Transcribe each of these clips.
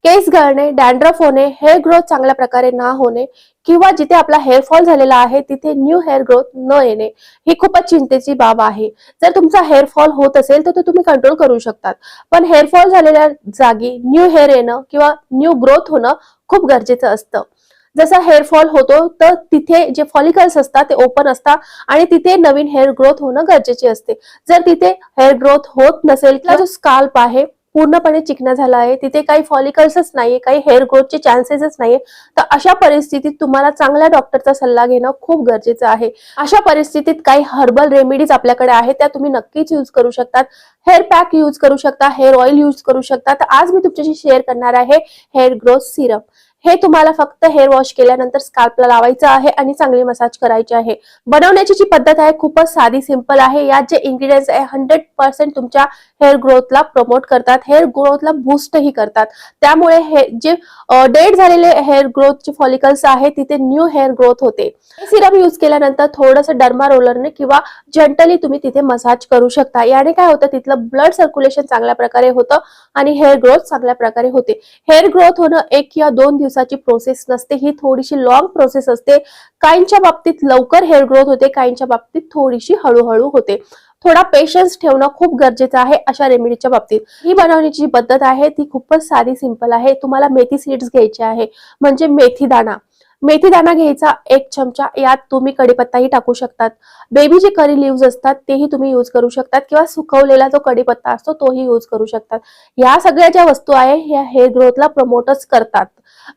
केस गळणे, dandruff होणे, hair growth चांगल्या प्रकारे न होणे किंवा जिथे आपला हेअर फॉल झालेला आहे तिथे न्यू हेअर ग्रोथ न येणे ही खूपच चिंतेची बाब आहे. जर तुमचा हेअर फॉल होत असेल तर तो तुम्ही कंट्रोल करू शकतात, पण हेअर फॉल झालेल्या जागी न्यू हेअर येणं किंवा न्यू ग्रोथ होणं खूप गरजेचं असतं. जसा हेअर फॉल होतो तर तिथे जे फॉलिकल्स असतात ते ओपन असतात आणि तिथे नवीन हेअर ग्रोथ होणं गरजेचे असते. जर तिथे हेअर ग्रोथ होत नसेल किंवा जो स्काल्प आहे पूर्णपणे चिकना झाला आहे, तिथे काही फॉलिकल्सच नाहीये, काही हेअर ग्रोथचे चान्सेसच नाहीये, तर अशा परिस्थितीत तुम्हाला चांगल्या डॉक्टरचा सल्ला घेणं खूप गरजेचं आहे. अशा परिस्थितीत काही हर्बल रेमेडीज आपल्याकडे आहेत, त्या तुम्ही नक्कीच यूज करू शकतात. हेअर पॅक यूज करू शकता, हेअर ऑइल यूज करू शकता. तर आज मी तुमच्याशी शेअर करणार आहे हेअर ग्रोथ सिरम. हे तुम्हाला फक्त हेअर वॉश केल्यानंतर स्काल्पला लावायचं आहे आणि चांगली मसाज करायची आहे. बनवण्याची जी पद्धत आहे खूपच साधी सिंपल आहे. यात जे इन्ग्रेडियंट्स आहे 100% तुमच्या हेअर ग्रोथला प्रमोट करतात, हेअर ग्रोथला बूस्टही करतात. त्यामुळे हे जे डेड झालेले हेअर ग्रोथचे फॉलिकल्स आहे तिथे न्यू हेअर ग्रोथ होते. हे सिरम यूज केल्यानंतर थोडंसं डर्मा रोलरने किंवा जंटली तुम्ही तिथे मसाज करू शकता. याने काय होतं, तिथलं ब्लड सर्क्युलेशन चांगल्या प्रकारे होतं आणि हेअर ग्रोथ चांगल्या प्रकारे होते. हेअर ग्रोथ होणं 1 या 2 दिवसाची प्रोसेस नसते, ही थोडीशी लॉंग प्रोसेस असते. काहींच्या बाबतीत लवकर हेअर ग्रोथ होते, काहींच्या बाबतीत थोडीशी हळूहळू होते. थोडा पेशन्स ठेवणं खूप गरजेचं आहे अशा रेमेडीच्या बाबतीत. ही बनवण्याची जी पद्धत आहे ती खूपच साधी सिंपल आहे. तुम्हाला मेथी सीड्स घ्यायचे आहे, म्हणजे मेथी दाणा. मेथी दाणा घ्यायचा 1 चमचा. यात तुम्ही कढीपत्ताही टाकू शकतात. बेबी जे करी लिव्हज असतात तेही तुम्ही यूज करू शकतात किंवा सुकवलेला जो कढीपत्ता असतो तोही यूज करू शकतात. या सगळ्या ज्या वस्तू आहे ह्या हेअर ग्रोथला प्रमोटच करतात.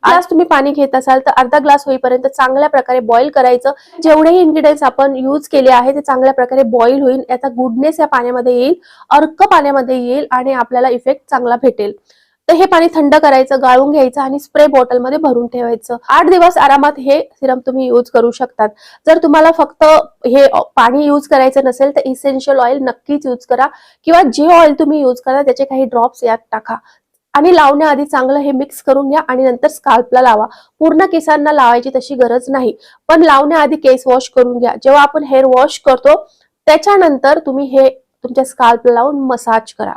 आज तुम्ही पाणी घेत असाल तर अर्धा ग्लास होईपर्यंत चांगल्या प्रकारे बॉईल करायचं. जेवढेही इन्ग्रेडियंट्स आपण यूज केले आहे ते चांगल्या प्रकारे बॉईल होईल, याचा गुडनेस या पाण्यामध्ये येईल, अर्क पाण्यामध्ये येईल आणि आपल्याला इफेक्ट चांगला भेटेल. तर हे पाणी थंड करायचं, गाळून घ्यायचं आणि स्प्रे बॉटलमध्ये भरून ठेवायचं. 8 दिवस आरामात हे सिरम तुम्ही यूज करू शकतात. जर तुम्हाला फक्त हे पाणी यूज करायचं नसेल तर इसेन्शियल ऑइल नक्कीच यूज करा किंवा जे ऑइल तुम्ही यूज करा त्याचे काही ड्रॉप्स यात टाका आणि लावण्याआधी चांगलं हे मिक्स करून घ्या आणि नंतर स्काल्पला लावा. पूर्ण केसांना लावायची तशी गरज नाही, पण लावण्याआधी केस वॉश करून घ्या. जेव्हा आपण हेअर वॉश करतो त्याच्यानंतर तुम्ही हे तुमच्या स्काल्पला लावून मसाज करा.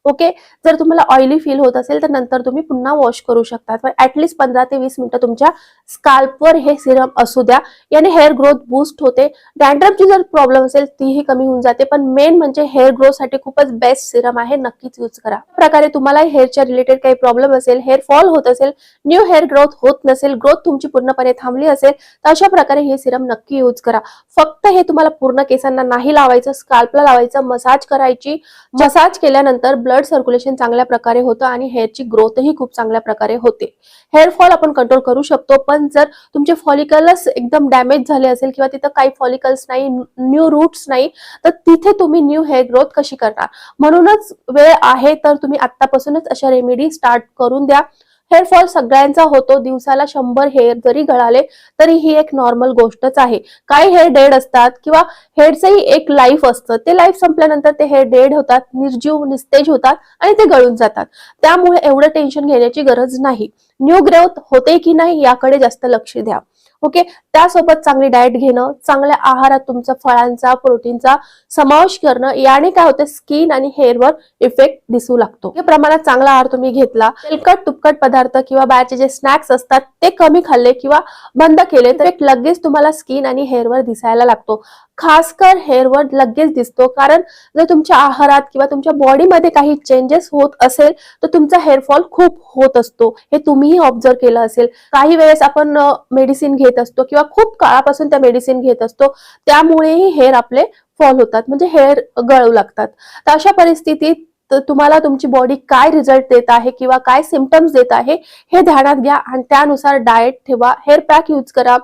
ओके. जर तुम्हाला ऑइली फील होत असेल तर नंतर तुम्ही पुन्हा वॉश करू शकता, पण ऍटलीस्ट 15 ते 20 मिनिटं तुमच्या स्काल्पवर हे सिरम असू द्या. याने हेअर ग्रोथ बूस्ट होते. डॅन्ड्रफची जर प्रॉब्लेम असेल तीही कमी होऊन जाते, पण मेन म्हणजे हेअर ग्रोथ साठी खूपच बेस्ट सिरम आहे, नक्कीच यूज करा. प्रकारे तुम्हाला हेअरच्या रिलेटेड काही प्रॉब्लेम असेल, हेअर फॉल होत असेल, न्यू हेअर ग्रोथ होत नसेल, ग्रोथ तुमची पूर्णपणे थांबली असेल तर अशा प्रकारे हे सिरम नक्की यूज करा. फक्त हे तुम्हाला पूर्ण केसांना नाही लावायचं, स्काल्पला लावायचं, मसाज करायची. मसाज केल्यानंतर ब्लड सर्क्युलेशन चांगल्या प्रकारे होतं आणि हेअरची ग्रोथही खूप चांगल्या प्रकारे होते. हेअर फॉल आपण कंट्रोल करू शकतो, पण जर तुमचे फॉलिकल्स एकदम डॅमेज झाले असेल किंवा तिथं काही फॉलिकल्स नाही, न्यू रूट्स नाही, तर तिथे तुम्ही न्यू हेअर ग्रोथ कशी करणार. म्हणूनच वेळ आहे तर तुम्ही आतापासूनच अशा रेमेडी स्टार्ट करून द्या. हेअर फॉल सगळ्यांचा होतो. दिवसाला 100 हेअर जरी गळाले तरी ही एक नॉर्मल गोष्टच आहे. काही हेअर डेड असतात किंवा हेअरचंही एक लाईफ असतं, ते लाईफ संपल्यानंतर ते हेअर डेड होतात, निर्जीव निस्तेज होतात आणि ते गळून जातात. त्यामुळे एवढं टेन्शन घेण्याची गरज नाही. न्यू ग्रोथ होते की नाही याकडे जास्त लक्ष द्या. ओके. त्यासोबत चांगली डाएट घेणं, चांगल्या आहारात तुमचा फळांचा, प्रोटीनचा समावेश करणं, याने काय होतं, स्किन आणि हेअरवर इफेक्ट दिसू लागतो. या प्रमाणात चांगला आहार तुम्ही घेतला, तेलकट तुपकट पदार्थ किंवा बाहेरचे जे स्नॅक्स असतात ते कमी खाल्ले किंवा बंद केले तर लगेच तुम्हाला स्किन आणि हेअरवर दिसायला लागतो. खासकर हेअरवर लगेच दिसतो, कारण जर तुमच्या आहारात किंवा तुमच्या बॉडीमध्ये काही चेंजेस होत असेल तर तुमचा हेअरफॉल खूप होत असतो. हे तुम्हीही ऑब्झर्व केलं असेल. काही वेळेस आपण मेडिसिन घेत असतो किंवा खूप काळापासून त्या मेडिसिन घेत असतो, त्यामुळेही हेअर आपले फॉल होतात, म्हणजे हेअर गळू लागतात. तर अशा परिस्थितीत तुम्हाला तुमची बॉडी काय रिझल्ट देत आहे किंवा काय सिम्पटम्स देत आहे हे ध्यानात घ्या आणि त्यानुसार डाएट ठेवा. हेअर पॅक यूज करा.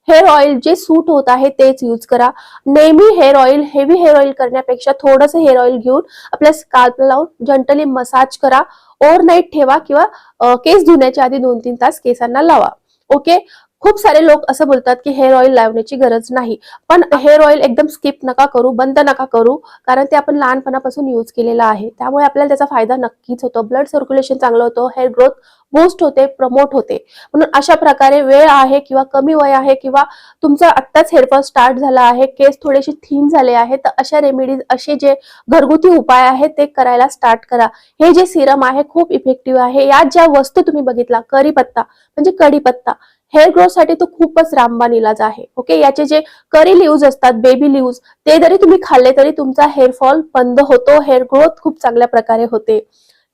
हेअर ऑइल जे सूट होत आहे तेच यूज करा. नेहमी hair oil, heavy hair oil करण्यापेक्षा थोडंसं हेअर ऑइल घेऊन आपल्या स्काल्पला लावून जंटली मसाज करा. ओव्हरनाईट ठेवा किंवा केस धुण्याच्या आधी 2-3 तास केसांना लावा. ओके. खूप सारे लोक असं बोलतात की हेअर ऑइल लावण्याची गरज नाही, पण हेअर ऑइल एकदम स्किप नका करू, बंद नका करू, कारण ते आपण लहानपणापासून यूज केलेलं आहे. त्यामुळे आपल्याला त्याचा फायदा नक्कीच होतो. ब्लड सर्क्युलेशन चांगलं होतं, हेअर ग्रोथ बूस्ट होते, प्रमोट होते. म्हणून अशा प्रकारे वेळ आहे किंवा कमी वय आहे किंवा तुमचा आत्ताच हेअरफॉल स्टार्ट झाला आहे, केस थोडेसे थिन झाले आहेत, तर अशा रेमेडीज, असे जे घरगुती उपाय आहेत ते करायला स्टार्ट करा. हे जे सिरम आहे खूप इफेक्टिव्ह आहे. यात ज्या वस्तू तुम्ही बघितला, करीपत्ता म्हणजे कढीपत्ता, हेअर ग्रोथ साठी तो खूपच रामबाण इलाज आहे. ओके, याचे जे करी लिव्ज असतात, बेबी लिव्ज, ते जरी तुम्ही खाल्ले तरी तुमचा हेअरफॉल बंद होतो, हेअर ग्रोथ खूप चांगल्या प्रकारे होते.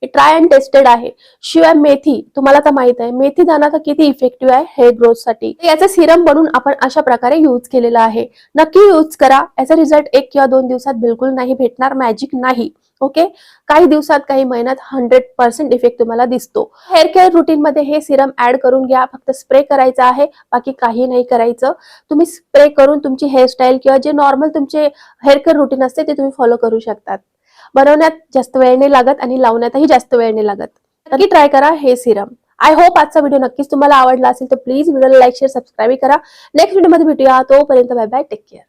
ट्राय अँड टेस्टेड आहे. शिवाय मेथी, तुम्हाला तर माहित आहे मेथी दाणा तर किती इफेक्टिव्ह आहे हेअर ग्रोथ साठी. याचं सिरम बनवून आपण अशा प्रकारे यूज केलेला आहे. नक्की यूज करा. याचा रिझल्ट 1 किंवा 2 दिवसात बिलकुल नाही भेटणार, मॅजिक नाही. ओके, काही दिवसात काही महिन्यात 100% इफेक्ट तुम्हाला दिसतो. हेअर केअर रुटीन मध्ये हे सिरम ऍड करून घ्या. फक्त स्प्रे करायचा आहे, बाकी काही नाही करायचं. तुम्ही स्प्रे करून तुमची हेअरस्टाईल किंवा जे नॉर्मल तुमचे हेअर केअर रुटीन असते ते तुम्ही फॉलो करू शकतात. बनवण्यात जास्त वेळ नाही लागत आणि लावण्यातही जास्त वेळ नाही लागत. नक्की ट्राय करा हे सिरम. आय होप आजचा व्हिडिओ नक्कीच तुम्हाला आवडला असेल तर प्लीज व्हिडिओला लाईक, शेअर, सबस्क्राईब करा. नेक्स्ट व्हिडिओ मध्ये भेटूया. तोपर्यंत बाय बाय, टेक केअर.